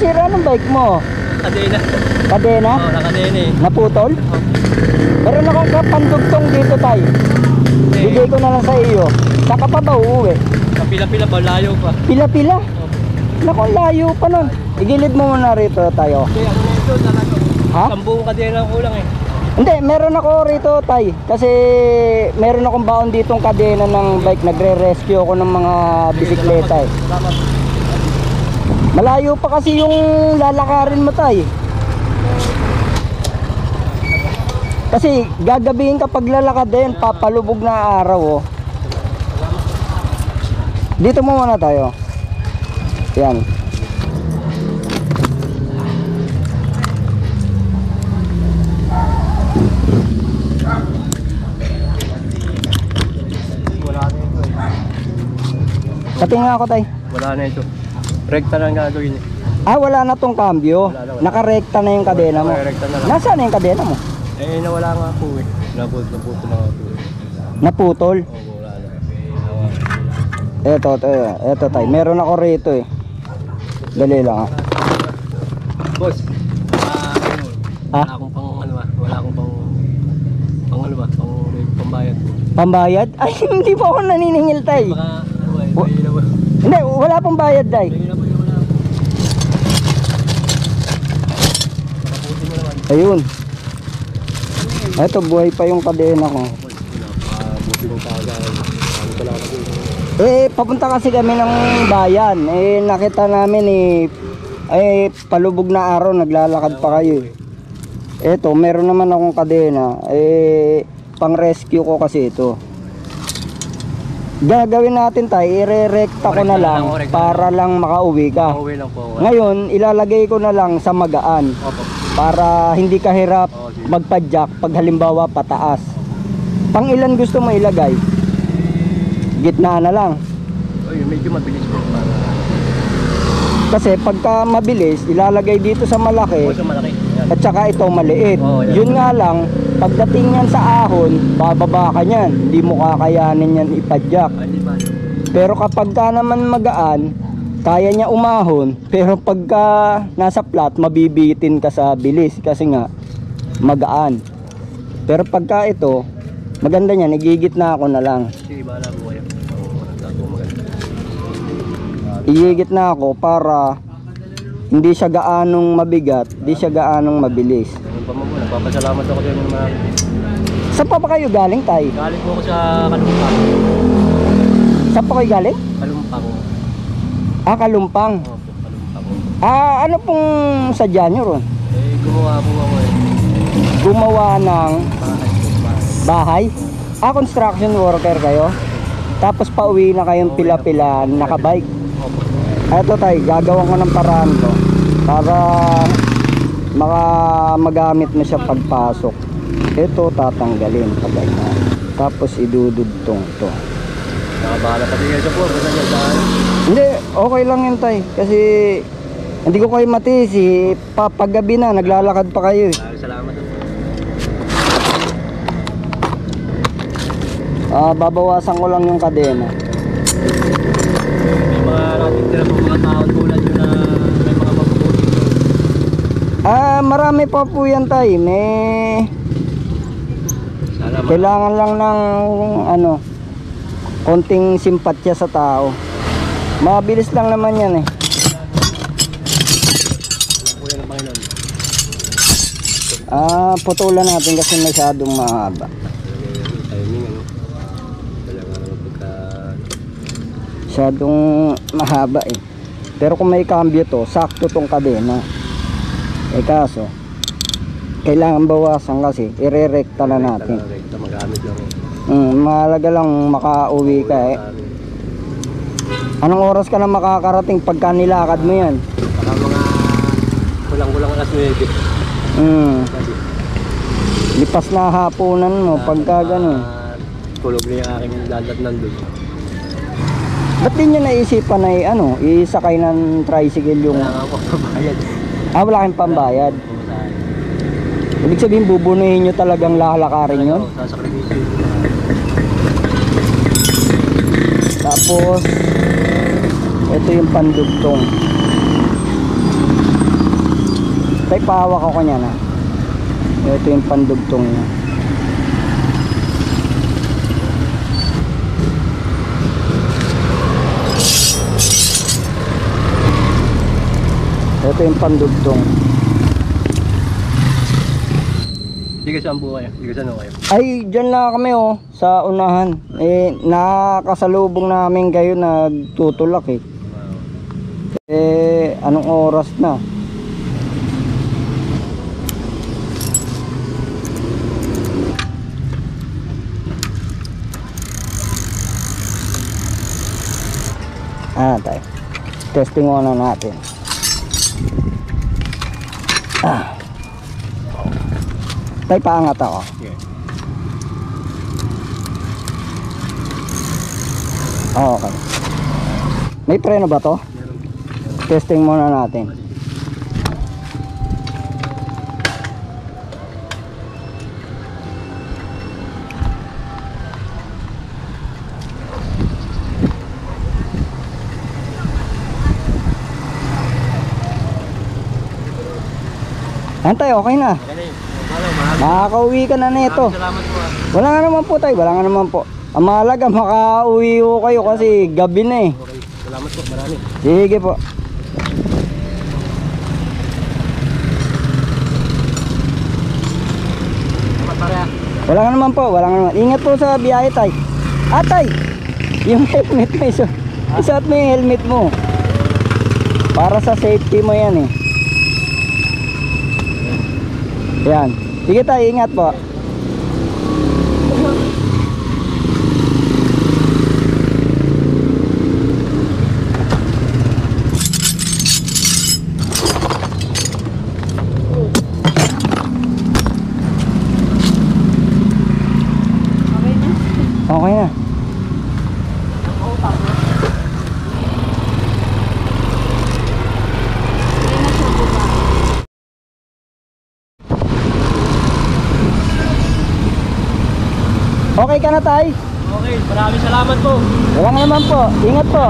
nasira ng bike mo? Kadena. Kadena? Oo, nakadena eh. Naputol? Meron akong kapandugtong dito tayo. Bigay ko na lang sa iyo. Saka pa ba uuwi? Kapila-pila ba? Layo pa. Pila-pila? Naku, layo pa nun. Igilid mo muna rito tayo. Kaya ako na ito, talaga. Ha? Ang buong kadena ang kulang eh. Hindi, meron ako rito tay. Kasi meron akong baon ditong kadena ng bike. Nagre-rescue ako ng mga bisikleta eh. Salamat. Malayo pa kasi yung lalakarin mo tay. Kasi gagabihin kapag lalakad din, papalubog na araw oh. Dito mo muna tayo. Yan. Wala na ito eh. Patingin ako tay. Wala na ito. Rekta na ang gagawin eh. Ah, wala na tong cambio. Wala. Nakarekta na yung kadena mo. Nakarekta na lang. Nasaan na yung kadena mo? Eh, nawala nga po eh. Naputo na nga po eh. Naputol. Oo, wala na. Eto tay. Meron ako rito eh. Dali lang ah. Boss, Ha? wala akong pang ano ba? Wala akong pang ano ba? Pambayad. Pambayad? Ay, hindi po ako naniningil tay. Baka ano ba? May ilaw ba? Hindi, wala pong bayad tay. May ilaw ba yung wala? Nakaputi mo naman. Ayun. Eto, buhay pa yung kadena ko. Buti ng tao dahil ano pala ako Papunta kasi kami ng bayan. Nakita namin palubog na araw, naglalakad pa kayo eh. Eto, meron naman akong kadena. Pang rescue ko kasi ito. Gagawin natin tayo, ire-recta ko na lang para lang makauwi ka. Pauwi lang po ako. Ngayon, ilalagay ko na lang sa magaan Opo. para hindi ka hirap magpadyak pag halimbawa pataas. Pang ilan gusto mo ilagay? Gitna na lang. Oy, medyo mabilis po para. Kasi pagka mabilis, ilalagay dito sa malaki Sa malaki. Yan. at saka ito maliit. Oo, yan. Yun nga lang, pagdating yan sa ahon, bababa ka niyan. Hindi mo kakayanin yan ipadyak. Hindi ba? Pero kapag ka naman magaan, kaya niya umahon. Pero pagka nasa flat, mabibitin ka sa bilis kasi nga magaan. Pero pagka ito, maganda niya, nagigit na ako na lang. Sige, bahala po kayo. Igigit na ako para hindi siya gaanong mabigat, hindi siya gaanong mabilis. Ganun pa mo po. Nagpapasalamat ako din ng mga. Saan pa ba kayo galing tay? Galing po ako sa Kalumpang. Saan pa kayo galing? Kalumpang. Ah, Kalumpang. Opo, Kalumpang. Ah, ano pong sadya nyo ron? Gumawa po ako eh. Gumawa ng Bahay. bahay? Ah, construction worker kayo? Tapos pauwi na kayong pila-pila nakabike. Opo. Eto tay, gagawin ko ng paraan to para magamit mo siya pagpasok. Ito tatanggalin pagay na. Tapos idudugtong to. Nakabahala pati kayo sa po. Basta nyo sa Hindi, okay lang yun tay. Kasi hindi ko kayo matisi. Paggabi na, naglalakad pa kayo eh. salamat. Babawasan ko lang yung kadena. May mga nakatitira po mga taon tulad nyo na may mga mabubuti. Marami pa po yan tay. Salamat. Kailangan lang ng konting simpatya sa tao. Mabilis lang naman yan eh. Alam po yan ang Panginoon. Putulan natin kasi masyadong mahaba. Timing ano. Talaga naman pagka. Masyadong mahaba eh. Pero kung may cambio to, sakto tong kadena. Kaso kailangan bawasan kasi ire-recta na natin. Rekta magamit lang. Mahalaga lang makauwi ka eh. Anong oras ka na makakarating pagka nilakad mo yan? Baka mga kulang-kulang alas 9. Lipas na hapunan mo pagka ganun. Tulog na yung aking lalat nandun. Ba't di nyo naisipan na isakay ng tricycle yung... Wala nga ako pabayad. Wala kayong pambayad. Ibig sabihin bubunuhin nyo talagang lalakarin yun. Sasakripisyo. Tapos ito yung pandugtong. Tay, pahawak ako niya na. Ito yung pandugtong niya. Ito yung pandugtong. Sige, saan po kayo? Sige, saan kayo? Ay, dyan lang kami oh, sa unahan. Eh, nakasalubong namin kayo nagtutulak eh. Eh, anong oras na? Tayo. Testing muna natin. Tay, paangat ako. Sige. Okay. May preno ba to? Testing muna natin. Antay, okay na. Makakauwi ka na nito. Salamat po. Wala nga naman po tayo, wala nga naman po. Ang mahalaga, makauwi ko kayo kasi gabi na eh. Okay. Salamat po, marami. Sige po. Salamat pare. Wala nga naman po, wala nga naman. Ingat po sa biyahe tay. Atay, yung helmet mo, isuot mo yung helmet mo. Para sa safety mo yan eh. Yan. Sige tayo, ingat po. Okay na. Okay ka na tay? Okay, maraming salamat po. Wala nga naman po. Ingat po.